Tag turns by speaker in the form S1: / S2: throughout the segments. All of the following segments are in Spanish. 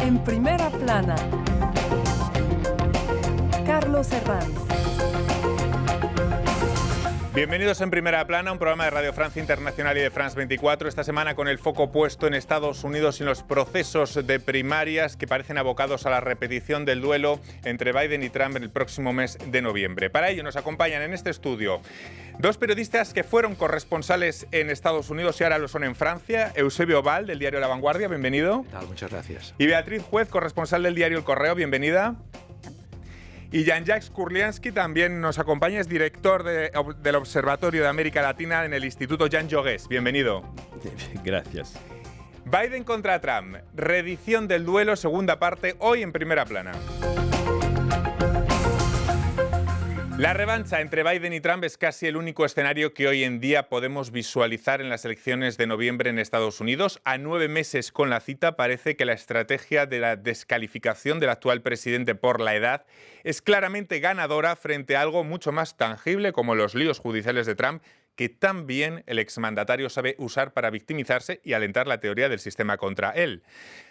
S1: En primera plana, Carlos Herranz.
S2: Bienvenidos en Primera Plana, un programa de Radio Francia Internacional y de France 24, esta semana con el foco puesto en Estados Unidos y en los procesos de primarias que parecen abocados a la repetición del duelo entre Biden y Trump en el próximo mes de noviembre. Para ello nos acompañan en este estudio dos periodistas que fueron corresponsales en Estados Unidos y ahora lo son en Francia. Eusebio Val, del diario La Vanguardia, bienvenido.
S3: ¿Qué tal? Muchas gracias.
S2: Y Beatriz Juez, corresponsal del diario El Correo, bienvenida. Y Jean-Jacques Kurliansky también nos acompaña, es director del Observatorio de América Latina en el Instituto Jean Jaurès. Bienvenido.
S4: Gracias.
S2: Biden contra Trump, reedición del duelo, segunda parte, hoy en Primera Plana. La revancha entre Biden y Trump es casi el único escenario que hoy en día podemos visualizar en las elecciones de noviembre en Estados Unidos. A 9 meses con la cita, parece que la estrategia de la descalificación del actual presidente por la edad es claramente ganadora frente a algo mucho más tangible como los líos judiciales de Trump, que también el exmandatario sabe usar para victimizarse y alentar la teoría del sistema contra él.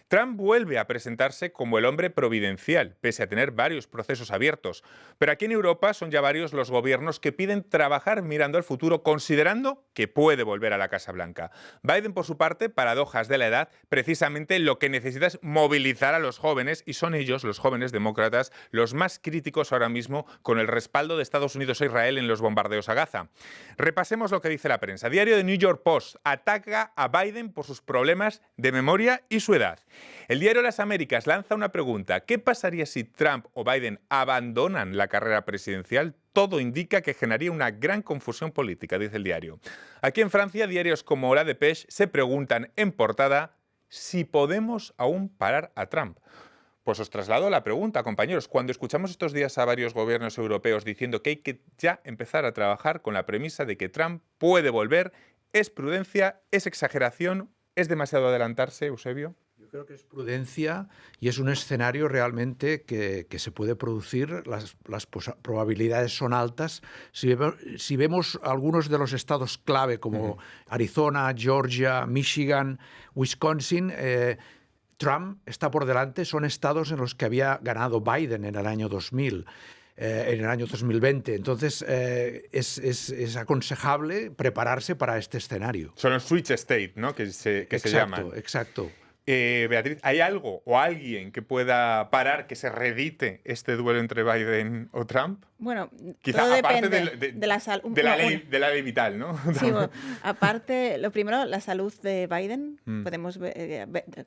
S2: Trump vuelve a presentarse como el hombre providencial, pese a tener varios procesos abiertos. Pero aquí en Europa son ya varios los gobiernos que piden trabajar mirando al futuro, considerando que puede volver a la Casa Blanca. Biden, por su parte, paradojas de la edad, precisamente lo que necesita es movilizar a los jóvenes, y son ellos, los jóvenes demócratas, los más críticos ahora mismo con el respaldo de Estados Unidos e Israel en los bombardeos a Gaza. Repasemos lo que dice la prensa. Diario de New York Post ataca a Biden por sus problemas de memoria y su edad. El diario Las Américas lanza una pregunta. ¿Qué pasaría si Trump o Biden abandonan la carrera presidencial? Todo indica que generaría una gran confusión política, dice el diario. Aquí en Francia, diarios como La Dépêche se preguntan en portada si podemos aún parar a Trump. Pues os traslado la pregunta, compañeros. Cuando escuchamos estos días a varios gobiernos europeos diciendo que hay que ya empezar a trabajar con la premisa de que Trump puede volver, ¿es prudencia? ¿Es exageración? ¿Es demasiado adelantarse, Eusebio?
S3: Yo creo que es prudencia y es un escenario realmente que se puede producir. Las probabilidades son altas. Si vemos algunos de los estados clave como Arizona, Georgia, Michigan, Wisconsin, Trump está por delante. Son estados en los que había ganado Biden en el año 2000. En el año 2020. Entonces, es aconsejable prepararse para este escenario.
S2: Son los switch state, ¿no? que se llaman.
S3: Exacto.
S2: Beatriz, ¿hay algo o alguien que pueda parar que se reedite este duelo entre Biden o Trump?
S5: Bueno,
S2: quizá
S5: todo
S2: aparte
S5: depende de la salud.
S2: De la ley vital, ¿no?
S5: Sí, bueno, aparte, lo primero, la salud de Biden. Podemos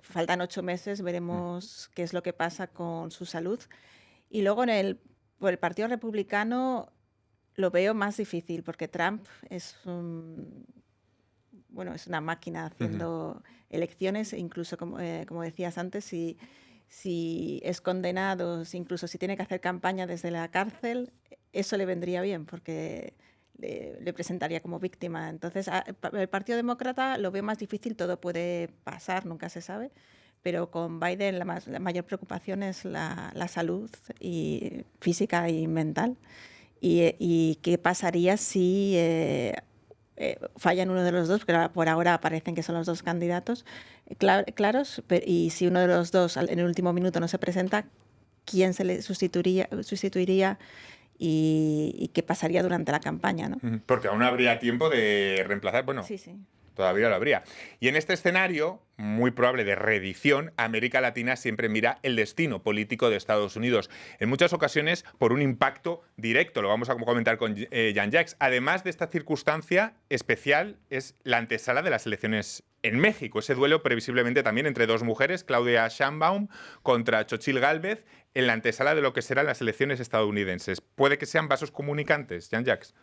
S5: faltan 8 meses, veremos qué es lo que pasa con su salud. Y luego por el Partido Republicano lo veo más difícil, porque Trump es una máquina haciendo elecciones, incluso como decías antes, si es condenado, incluso si tiene que hacer campaña desde la cárcel, eso le vendría bien, porque le presentaría como víctima. Entonces, el Partido Demócrata lo veo más difícil, todo puede pasar, nunca se sabe, pero con Biden la mayor preocupación es la salud física y mental. Y qué pasaría si fallan uno de los dos, porque por ahora parecen que son los dos candidatos claros, y si uno de los dos en el último minuto no se presenta, ¿quién se le sustituiría y qué pasaría durante la campaña, ¿no?
S2: Porque aún habría tiempo de reemplazar, bueno,
S5: sí.
S2: Todavía lo habría. Y en este escenario, muy probable de reedición, América Latina siempre mira el destino político de Estados Unidos. En muchas ocasiones por un impacto directo, lo vamos a comentar con Jean-Jacques. Además de esta circunstancia especial, es la antesala de las elecciones en México. Ese duelo previsiblemente también entre dos mujeres, Claudia Sheinbaum contra Xochitl Gálvez, en la antesala de lo que serán las elecciones estadounidenses. ¿Puede que sean vasos comunicantes, Jean-Jacques?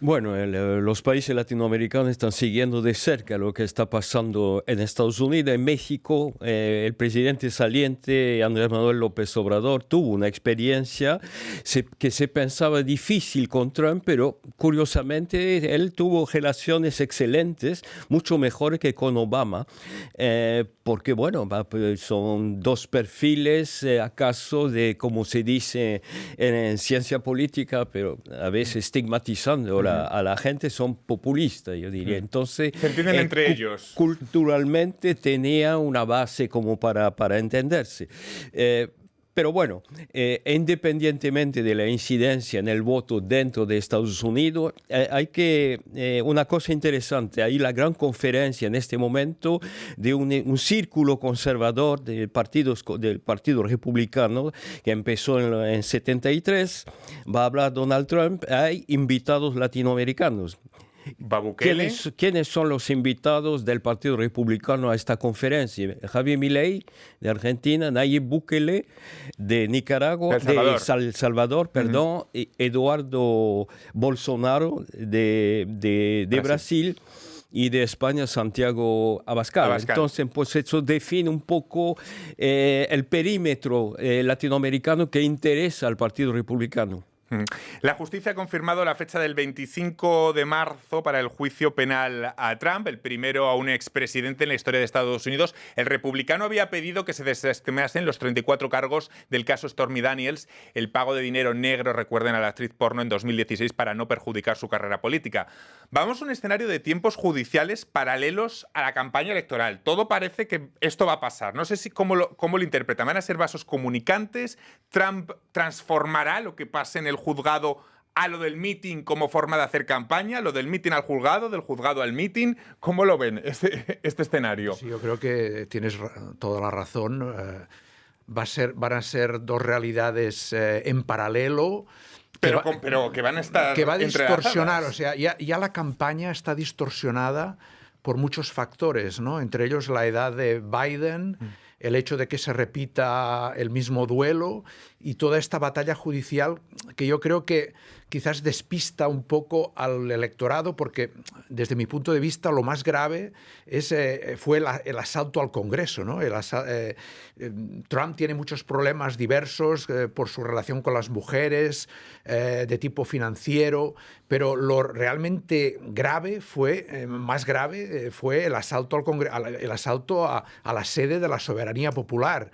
S4: Bueno, los países latinoamericanos están siguiendo de cerca lo que está pasando en Estados Unidos. En México, el presidente saliente, Andrés Manuel López Obrador, tuvo una experiencia que se pensaba difícil con Trump, pero curiosamente él tuvo relaciones excelentes, mucho mejores que con Obama, porque bueno, son dos perfiles, acaso, de, como se dice en ciencia política, pero a veces estigmatizando a la gente son populistas, yo diría. Entonces,
S2: se entienden entre ellos.
S4: Culturalmente tenía una base como para entenderse. Pero bueno, independientemente de la incidencia en el voto dentro de Estados Unidos, una cosa interesante, hay la gran conferencia en este momento de un círculo conservador del Partido Republicano que empezó en 73, va a hablar Donald Trump, hay invitados latinoamericanos. ¿Quiénes son los invitados del Partido Republicano a esta conferencia? Javier Milei, de Argentina, Nayib Bukele, de Nicaragua, de Salvador, perdón, y Eduardo Bolsonaro, de Brasil, y de España, Santiago Abascal. Entonces, pues eso define un poco el perímetro latinoamericano que interesa al Partido Republicano.
S2: La justicia ha confirmado la fecha del 25 de marzo para el juicio penal a Trump, el primero a un expresidente en la historia de Estados Unidos. El republicano había pedido que se desestimasen los 34 cargos del caso Stormy Daniels, el pago de dinero negro, recuerden, a la actriz porno en 2016 para no perjudicar su carrera política. Vamos a un escenario de tiempos judiciales paralelos a la campaña electoral. Todo parece que esto va a pasar. No sé cómo lo interpretan. ¿Van a ser vasos comunicantes? ¿Trump transformará lo que pase en el juzgado a lo del meeting como forma de hacer campaña? ¿Lo del meeting al juzgado, del juzgado al meeting? ¿Cómo lo ven este escenario?
S3: Sí, yo creo que tienes toda la razón. Van a ser dos realidades en paralelo.
S2: Pero que van a estar
S3: que va a distorsionar,
S2: entrelazadas.
S3: o sea, ya la campaña está distorsionada por muchos factores, ¿no? Entre ellos la edad de Biden, el hecho de que se repita el mismo duelo y toda esta batalla judicial que yo creo que quizás despista un poco al electorado, porque desde mi punto de vista lo más grave fue el asalto al Congreso, ¿no? Trump tiene muchos problemas diversos por su relación con las mujeres, de tipo financiero, pero lo realmente grave más grave fue el asalto al Congreso, el asalto a la sede de la soberanía popular.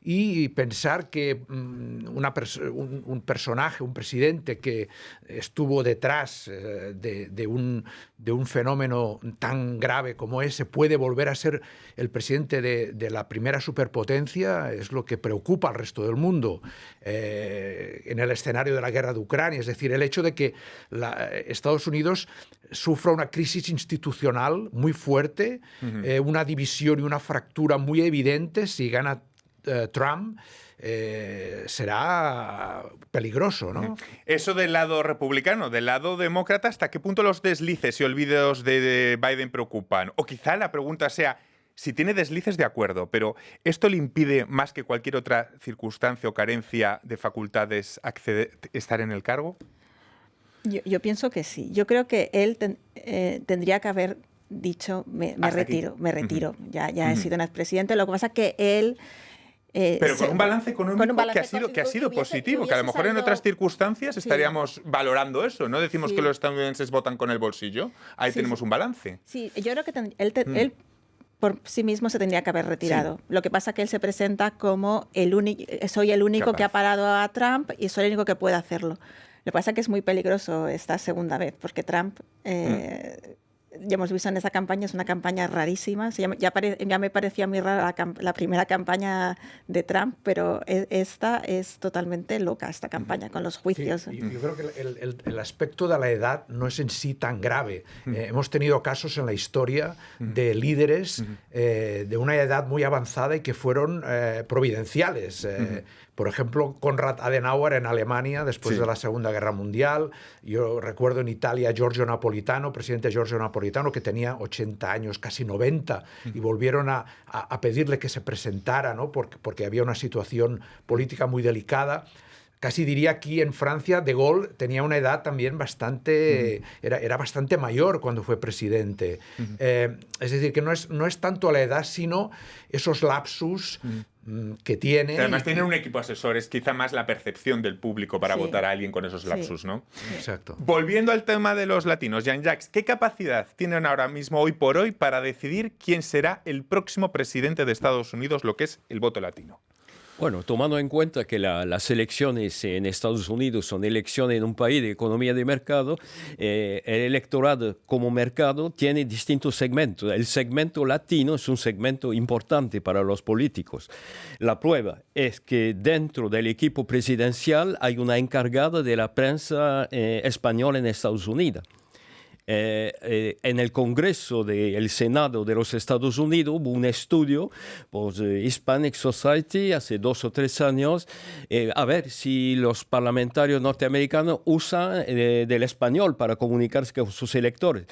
S3: Y pensar que un personaje, un presidente que estuvo detrás de un fenómeno tan grave como ese puede volver a ser el presidente de la primera superpotencia es lo que preocupa al resto del mundo en el escenario de la guerra de Ucrania. Es decir, el hecho de que Estados Unidos sufra una crisis institucional muy fuerte, una división y una fractura muy evidente si gana Trump, será peligroso, ¿no?
S2: Eso del lado republicano, del lado demócrata, ¿hasta qué punto los deslices y olvidos de Biden preocupan? O quizá la pregunta sea, si tiene deslices, de acuerdo, pero ¿esto le impide más que cualquier otra circunstancia o carencia de facultades estar en el cargo?
S5: Yo pienso que sí. Yo creo que él tendría que haber dicho, me retiro. Ya he sido un expresidente. Lo que pasa es que él...
S2: pero con un balance económico que ha sido positivo, que a lo mejor en otras circunstancias estaríamos valorando eso. No decimos que los estadounidenses votan con el bolsillo. Ahí tenemos un balance.
S5: Sí, yo creo que él por sí mismo se tendría que haber retirado. Sí. Lo que pasa es que él se presenta como soy el único que ha parado a Trump y soy el único que puede hacerlo. Lo que pasa es que es muy peligroso esta segunda vez, porque Trump... Ya hemos visto en esa campaña, es una campaña rarísima. Ya me parecía muy rara la primera campaña de Trump, pero esta es totalmente loca, esta campaña, con los juicios.
S3: Sí, yo creo que el aspecto de la edad no es en sí tan grave. Hemos tenido casos en la historia de líderes de una edad muy avanzada y que fueron providenciales. Por ejemplo, Konrad Adenauer en Alemania, después de la Segunda Guerra Mundial. Yo recuerdo en Italia Giorgio Napolitano, presidente Giorgio Napolitano, que tenía 80 años, casi 90, y volvieron a pedirle que se presentara, ¿no? porque había una situación política muy delicada. Casi diría aquí en Francia, De Gaulle tenía una edad también bastante... Era bastante mayor cuando fue presidente. Es decir, que no es tanto la edad, sino esos lapsus que tiene.
S2: Además, tener un equipo asesor es quizá más la percepción del público para votar a alguien con esos lapsus, ¿no?
S3: Sí. Exacto.
S2: Volviendo al tema de los latinos, Jean-Jacques, ¿qué capacidad tienen ahora mismo, hoy por hoy, para decidir quién será el próximo presidente de Estados Unidos, lo que es el voto latino?
S4: Bueno, tomando en cuenta que las elecciones en Estados Unidos son elecciones en un país de economía de mercado, el electorado como mercado tiene distintos segmentos. El segmento latino es un segmento importante para los políticos. La prueba es que dentro del equipo presidencial hay una encargada de la prensa española en Estados Unidos. En el Congreso del Senado de los Estados Unidos hubo un estudio por Hispanic Society hace 2 o 3 años a ver si los parlamentarios norteamericanos usan del español para comunicarse con sus electores.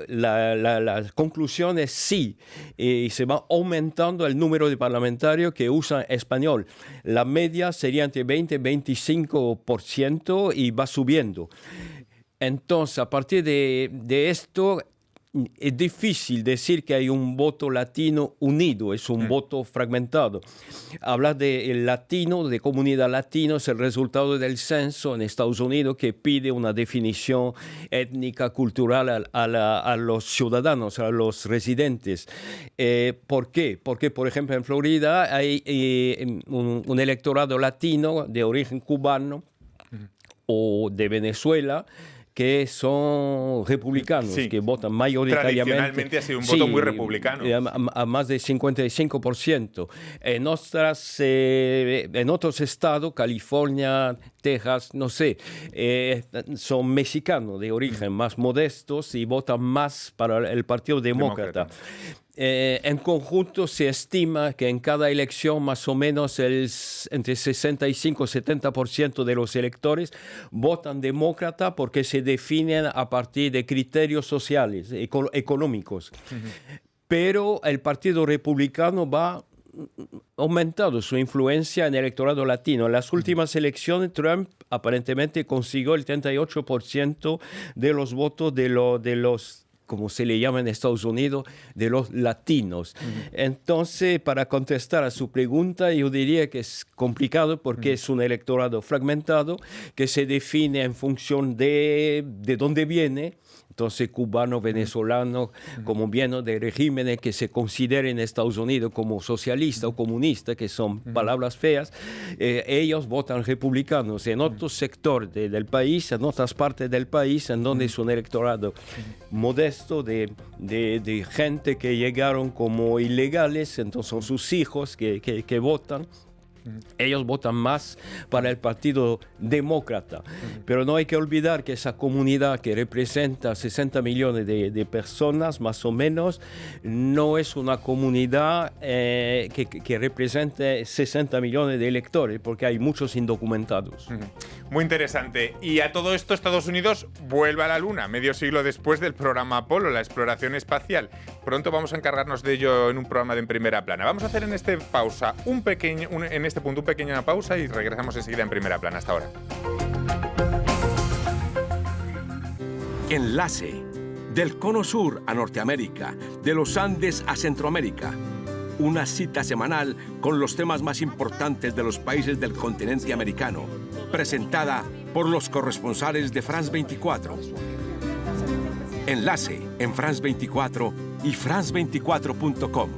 S4: La conclusión es sí, y se va aumentando el número de parlamentarios que usan español. La media sería entre 20 y 25% y va subiendo. Entonces, a partir de esto, es difícil decir que hay un voto latino unido, es un voto fragmentado. Hablar de latino, de comunidad latina, es el resultado del censo en Estados Unidos que pide una definición étnica, cultural a los ciudadanos, a los residentes. ¿Por qué? Porque, por ejemplo, en Florida hay un electorado latino de origen cubano o de Venezuela, que son republicanos,
S2: sí,
S4: que votan mayoritariamente.
S2: Tradicionalmente ha sido un voto muy republicano.
S4: A más del 55%. En otros estados, California, Texas, no sé, son mexicanos de origen más modestos y votan más para el Partido Demócrata. En conjunto se estima que en cada elección más o menos entre 65 y 70% de los electores votan demócrata porque se definen a partir de criterios sociales, económicos. Pero el Partido Republicano va aumentando su influencia en el electorado latino. En las últimas elecciones, Trump aparentemente consiguió el 38% de los votos de los como se le llama en Estados Unidos, de los latinos. Entonces, para contestar a su pregunta, yo diría que es complicado porque es un electorado fragmentado que se define en función de dónde viene. Entonces, cubano, venezolano, como vienen de regímenes que se consideren en Estados Unidos como socialista o comunista, que son palabras feas, ellos votan republicanos. En otro sector del país, en otras partes del país, en donde es un electorado modesto de gente que llegaron como ilegales, entonces son sus hijos que votan. Ellos votan más para el Partido Demócrata. Pero no hay que olvidar que esa comunidad que representa 60 millones de personas, más o menos, no es una comunidad que represente 60 millones de electores, porque hay muchos indocumentados.
S2: Muy interesante. Y a todo esto, Estados Unidos vuelve a la Luna, medio siglo después del programa Apolo, la exploración espacial. Pronto vamos a encargarnos de ello en un programa de En Primera Plana. Vamos a hacer en este punto una pequeña pausa y regresamos enseguida en Primera Plana. Hasta ahora.
S6: Enlace. Del Cono Sur a Norteamérica, de los Andes a Centroamérica. Una cita semanal con los temas más importantes de los países del continente americano. Presentada por los corresponsales de France 24. Enlace en France 24 y france24.com.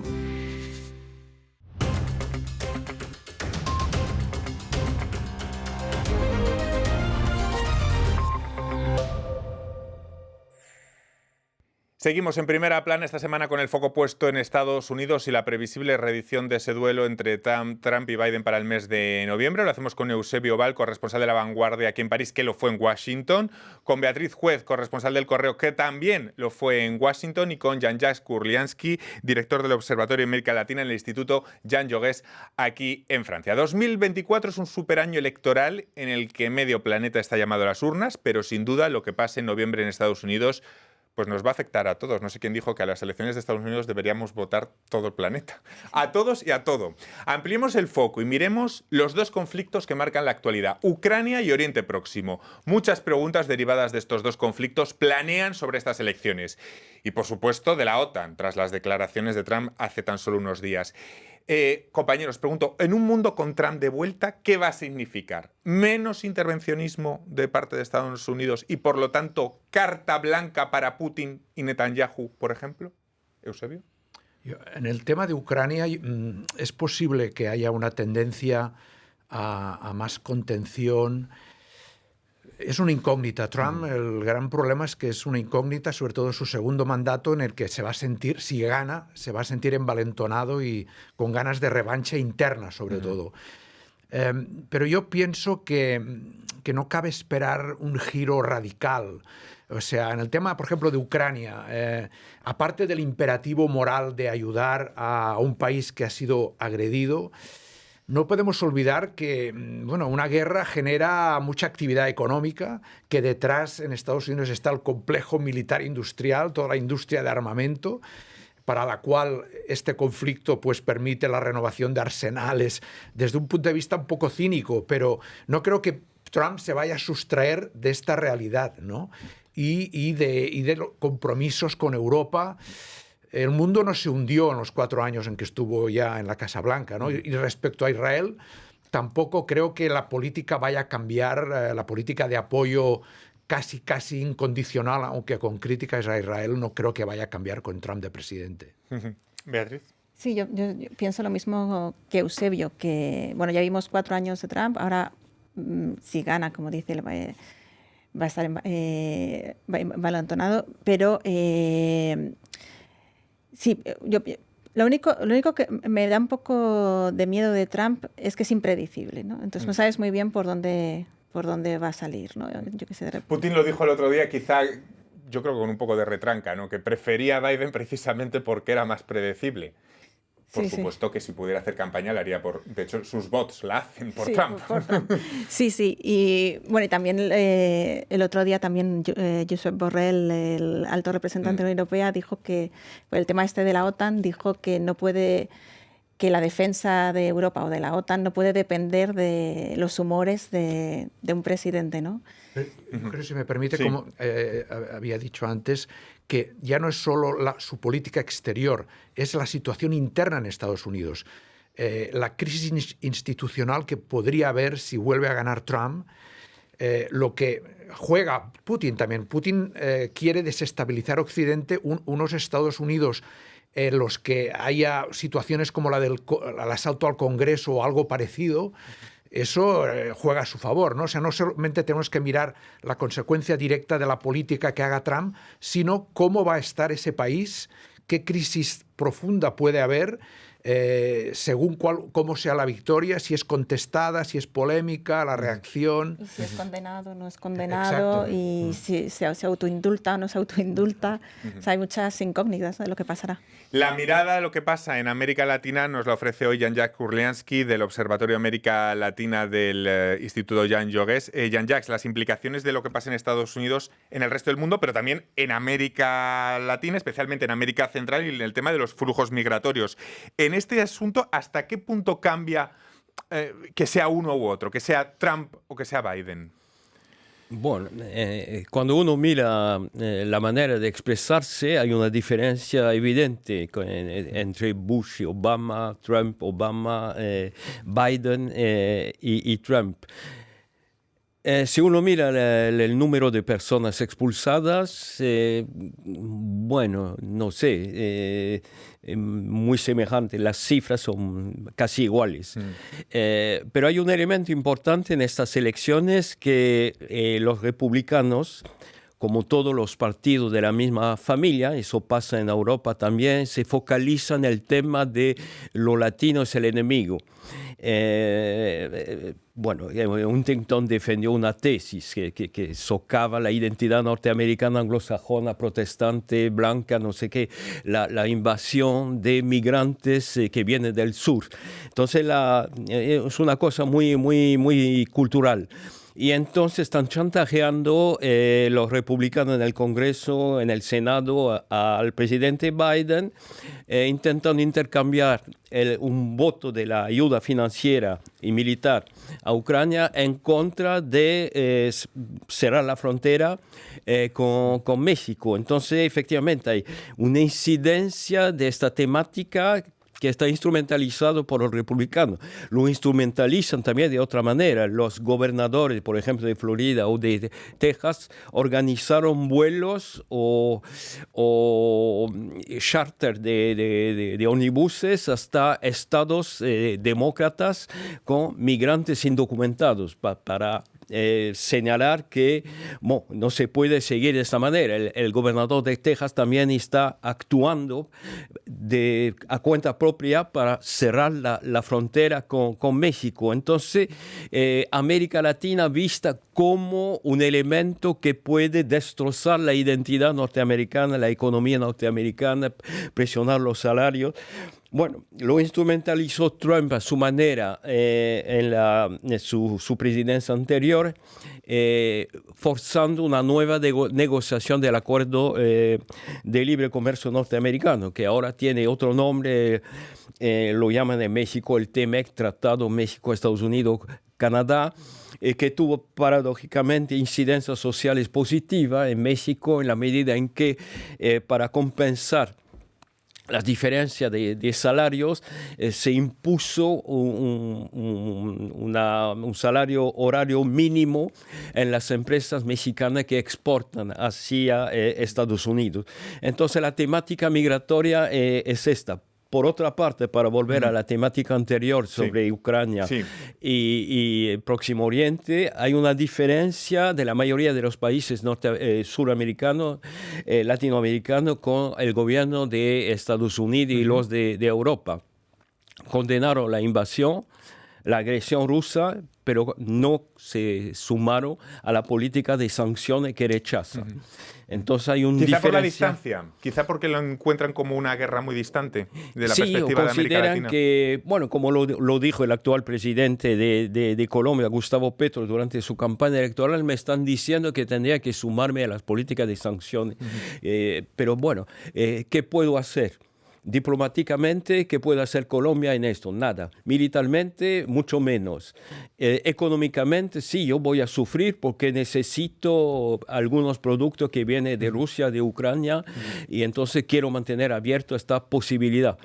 S2: Seguimos en Primera Plana esta semana con el foco puesto en Estados Unidos y la previsible reedición de ese duelo entre Trump y Biden para el mes de noviembre. Lo hacemos con Eusebio Val, corresponsal de La Vanguardia aquí en París, que lo fue en Washington, con Beatriz Juez, corresponsal del Correo, que también lo fue en Washington, y con Jean-Jacques Kurliansky, director del Observatorio de América Latina en el Instituto Jean Jaurès aquí en Francia. 2024 es un superaño electoral en el que medio planeta está llamado a las urnas, pero sin duda lo que pase en noviembre en Estados Unidos pues nos va a afectar a todos. No sé quién dijo que a las elecciones de Estados Unidos deberíamos votar todo el planeta. A todos y a todo. Ampliemos el foco y miremos los dos conflictos que marcan la actualidad. Ucrania y Oriente Próximo. Muchas preguntas derivadas de estos dos conflictos planean sobre estas elecciones. Y, por supuesto, de la OTAN, tras las declaraciones de Trump hace tan solo unos días. Compañeros, pregunto, en un mundo con Trump de vuelta, ¿qué va a significar? ¿Menos intervencionismo de parte de Estados Unidos y, por lo tanto, carta blanca para Putin y Netanyahu, por ejemplo? Eusebio.
S3: En el tema de Ucrania es posible que haya una tendencia a más contención. Es una incógnita. Trump, el gran problema es que es una incógnita, sobre todo en su segundo mandato, en el que se va a sentir, si gana, se va a sentir envalentonado y con ganas de revancha interna, sobre todo. Pero yo pienso que no cabe esperar un giro radical. O sea, en el tema, por ejemplo, de Ucrania, aparte del imperativo moral de ayudar a un país que ha sido agredido, no podemos olvidar que una guerra genera mucha actividad económica, que detrás en Estados Unidos está el complejo militar industrial, toda la industria de armamento, para la cual este conflicto pues, permite la renovación de arsenales desde un punto de vista un poco cínico, pero no creo que Trump se vaya a sustraer de esta realidad, ¿no? y de los compromisos con Europa. El mundo no se hundió en los 4 años en que estuvo ya en la Casa Blanca, ¿no? Y respecto a Israel, tampoco creo que la política vaya a cambiar, la política de apoyo casi incondicional, aunque con críticas a Israel, no creo que vaya a cambiar con Trump de presidente.
S2: Beatriz.
S5: Sí, yo pienso lo mismo que Eusebio, que ya vimos 4 años de Trump, ahora si gana, como dice, va a estar envalentonado, pero sí, lo único que me da un poco de miedo de Trump es que es impredecible, ¿no? Entonces no sabes muy bien por dónde va a salir, ¿no? Yo qué sé,
S2: Putin lo dijo el otro día, quizá, yo creo con un poco de retranca, ¿no? Que prefería a Biden precisamente porque era más predecible. Por supuesto que si pudiera hacer campaña la haría por... De hecho, sus bots la hacen por Trump.
S5: Por Trump. Sí. Y y también el otro día también Josep Borrell, el alto representante de la Unión Europea, dijo que, por el tema de la OTAN, dijo que no puede... que la defensa de Europa o de la OTAN no puede depender de los humores de un presidente, ¿no?
S3: Pero si me permite, como había dicho antes, que ya no es solo su política exterior, es la situación interna en Estados Unidos. La crisis institucional que podría haber si vuelve a ganar Trump, lo que juega Putin también. Putin quiere desestabilizar Occidente, unos Estados Unidos en los que haya situaciones como la del asalto al Congreso o algo parecido. Eso juega a su favor, ¿no? O sea, no solamente tenemos que mirar la consecuencia directa de la política que haga Trump, sino cómo va a estar ese país, qué crisis profunda puede haber, según cómo sea la victoria, si es contestada, si es polémica, la reacción.
S5: Y si es condenado o no es condenado, y si se autoindulta o no se autoindulta. O sea, hay muchas incógnitas de lo que pasará.
S2: La mirada de lo que pasa en América Latina nos la ofrece hoy Jean-Jacques Kurliansky del Observatorio América Latina del Instituto Jean Jaurès. Jean-Jacques, las implicaciones de lo que pasa en Estados Unidos en el resto del mundo, pero también en América Latina, especialmente en América Central y en el tema de los flujos migratorios. En este asunto, ¿hasta qué punto cambia que sea uno u otro, que sea Trump o que sea Biden?
S4: Bueno, cuando uno mira la manera de expresarse, hay una diferencia evidente entre Bush y Obama, Trump, Obama, Biden y Trump. Si uno mira el número de personas expulsadas, bueno, no sé, muy semejante, las cifras son casi iguales. Pero hay un elemento importante en estas elecciones que los republicanos, como todos los partidos de la misma familia, eso pasa en Europa también, se focalizan en el tema de los latinos el enemigo. Bueno, Huntington defendió una tesis que socava la identidad norteamericana, anglosajona, protestante, blanca, no sé qué, la invasión de migrantes que vienen del sur. Entonces es una cosa muy cultural. Y entonces están chantajeando los republicanos en el Congreso, en el Senado, al presidente Biden, intentando intercambiar un voto de la ayuda financiera y militar a Ucrania en contra de cerrar la frontera con México. Entonces, efectivamente, hay una incidencia de esta temática que está instrumentalizado por los republicanos. Lo instrumentalizan también de otra manera. Los gobernadores, por ejemplo, de Florida o de Texas, organizaron vuelos o charter de ómnibuses hasta estados demócratas con migrantes indocumentados para señalar que no se puede seguir de esta manera. El gobernador de Texas también está actuando a cuenta propia para cerrar la frontera con México. Entonces, América Latina vista como un elemento que puede destrozar la identidad norteamericana, la economía norteamericana, presionar los salarios. Bueno, lo instrumentalizó Trump a su manera en su presidencia anterior, forzando una nueva negociación del acuerdo de libre comercio norteamericano, que ahora tiene otro nombre, lo llaman en México el TMEC, Tratado México-Estados Unidos-Canadá, que tuvo paradójicamente incidencias sociales positivas en México en la medida en que para compensar las diferencias de salarios, se impuso un salario horario mínimo en las empresas mexicanas que exportan hacia Estados Unidos. Entonces la temática migratoria es esta. Por otra parte, para volver a la temática anterior sobre Ucrania y el Próximo Oriente, hay una diferencia de la mayoría de los países suramericanos, latinoamericanos, con el gobierno de Estados Unidos y los de Europa. Condenaron la invasión, la agresión rusa, pero no se sumaron a la política de sanciones que rechaza. Entonces hay un
S2: quizá por la distancia, quizá porque lo encuentran como una guerra muy distante de la perspectiva de América Latina.
S4: Que, bueno, como lo dijo el actual presidente de Colombia, Gustavo Petro, durante su campaña electoral, me están diciendo que tendría que sumarme a las políticas de sanciones. Pero bueno, ¿qué puedo hacer? Diplomáticamente, ¿qué puede hacer Colombia en esto? Nada. Militarmente, mucho menos. Económicamente, sí, yo voy a sufrir porque necesito algunos productos que vienen de Rusia, de Ucrania, y entonces quiero mantener abierto esta posibilidad.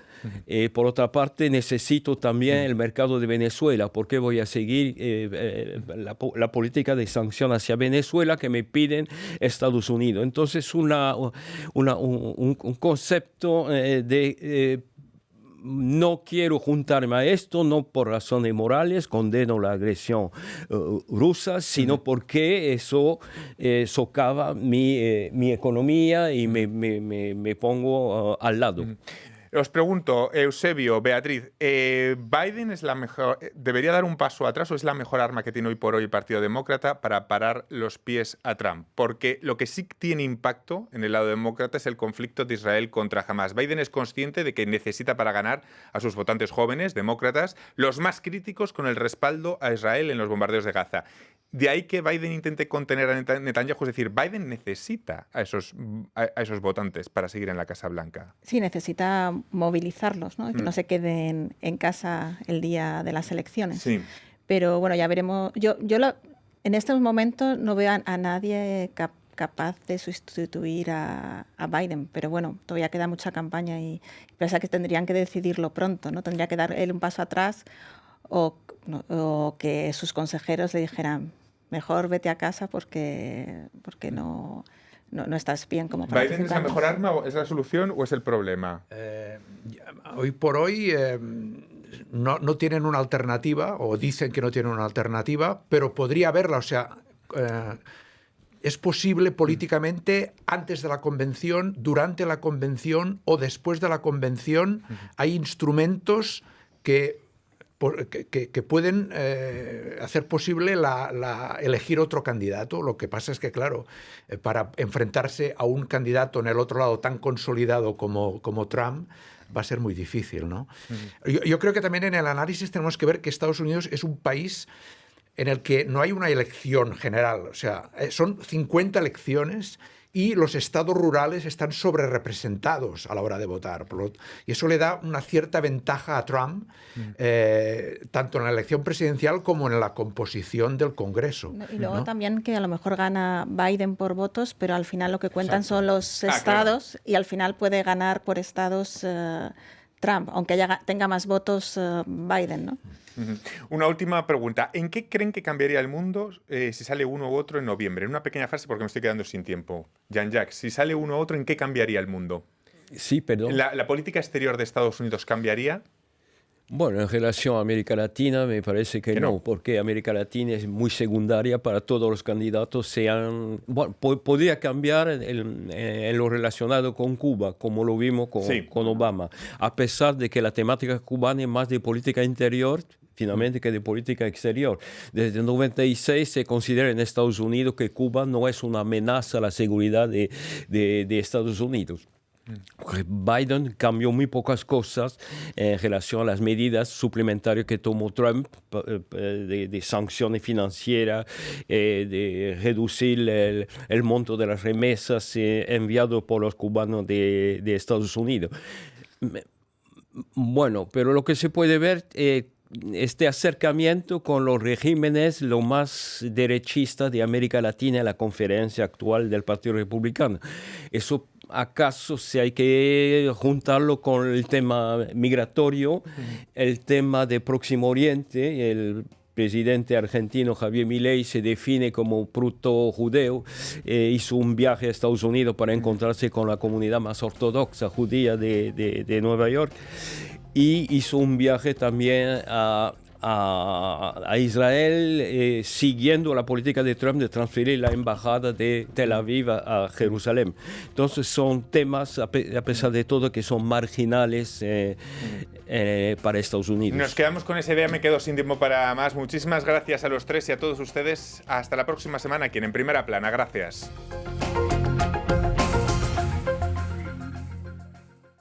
S4: Por otra parte, necesito también el mercado de Venezuela, porque voy a seguir la política de sanción hacia Venezuela que me piden Estados Unidos. Entonces, un concepto no quiero juntarme a esto, no por razones morales, condeno la agresión rusa, sino porque eso socava mi economía y me pongo al lado.
S2: Os pregunto, Eusebio, Beatriz, ¿Biden es la mejor, debería dar un paso atrás o es la mejor arma que tiene hoy por hoy el Partido Demócrata para parar los pies a Trump? Porque lo que sí tiene impacto en el lado demócrata es el conflicto de Israel contra Hamás. Biden es consciente de que necesita para ganar a sus votantes jóvenes, demócratas, los más críticos con el respaldo a Israel en los bombardeos de Gaza. De ahí que Biden intente contener a Netanyahu, es decir, Biden necesita a esos votantes para seguir en la Casa Blanca.
S5: Sí, necesita movilizarlos, ¿no? Que no se queden en casa el día de las elecciones.
S2: Sí.
S5: Pero bueno, ya veremos. En estos momentos no veo a nadie capaz de sustituir a Biden, pero bueno, todavía queda mucha campaña y piensa que tendrían que decidirlo pronto, ¿no? Tendría que dar él un paso atrás o que sus consejeros le dijeran, mejor vete a casa porque no estás bien como para
S2: ¿Biden es la mejor arma, o es la solución o es el problema?
S3: Hoy por hoy no tienen una alternativa, o dicen que no tienen una alternativa, pero podría haberla. O sea, es posible políticamente antes de la convención, durante la convención o después de la convención. Hay instrumentos que pueden hacer posible elegir otro candidato. Lo que pasa es que, claro, para enfrentarse a un candidato en el otro lado tan consolidado como Trump, va a ser muy difícil, ¿no? Yo creo que también en el análisis tenemos que ver que Estados Unidos es un país en el que no hay una elección general. O sea, son 50 elecciones y los estados rurales están sobrerepresentados a la hora de votar. Y eso le da una cierta ventaja a Trump, tanto en la elección presidencial como en la composición del Congreso.
S5: Y luego también que a lo mejor gana Biden por votos, pero al final lo que cuentan
S3: Exacto.
S5: son los estados, claro. Y al final puede ganar por estados Trump, aunque tenga más votos Biden, ¿no?
S2: Una última pregunta. ¿En qué creen que cambiaría el mundo si sale uno u otro en noviembre? En una pequeña frase porque me estoy quedando sin tiempo. Jean-Jacques, si sale uno u otro, ¿en qué cambiaría el mundo?
S4: Sí, perdón.
S2: ¿La política exterior de Estados Unidos cambiaría?
S4: Bueno, en relación a América Latina me parece que no, porque América Latina es muy secundaria para todos los candidatos. Bueno, podría cambiar en lo relacionado con Cuba, como lo vimos con Obama, a pesar de que la temática cubana es más de política interior, finalmente, que de política exterior. Desde el 96 se considera en Estados Unidos que Cuba no es una amenaza a la seguridad de Estados Unidos. Biden cambió muy pocas cosas en relación a las medidas suplementarias que tomó Trump de sanciones financieras, de reducir el monto de las remesas enviadas por los cubanos de Estados Unidos. Bueno, pero lo que se puede ver este acercamiento con los regímenes lo más derechistas de América Latina en la conferencia actual del Partido Republicano. Eso acaso si hay que juntarlo con el tema migratorio, el tema de Próximo Oriente. El presidente argentino Javier Milei se define como proto-judeo, hizo un viaje a Estados Unidos para encontrarse con la comunidad más ortodoxa judía de Nueva York, y hizo un viaje también a Israel, siguiendo la política de Trump de transferir la embajada de Tel Aviv a Jerusalén. Entonces son temas, a pesar de todo, que son marginales para Estados Unidos.
S2: Nos quedamos con esa idea, me quedo sin tiempo para más. Muchísimas gracias a los tres y a todos ustedes. Hasta la próxima semana aquí en Primera Plana. Gracias.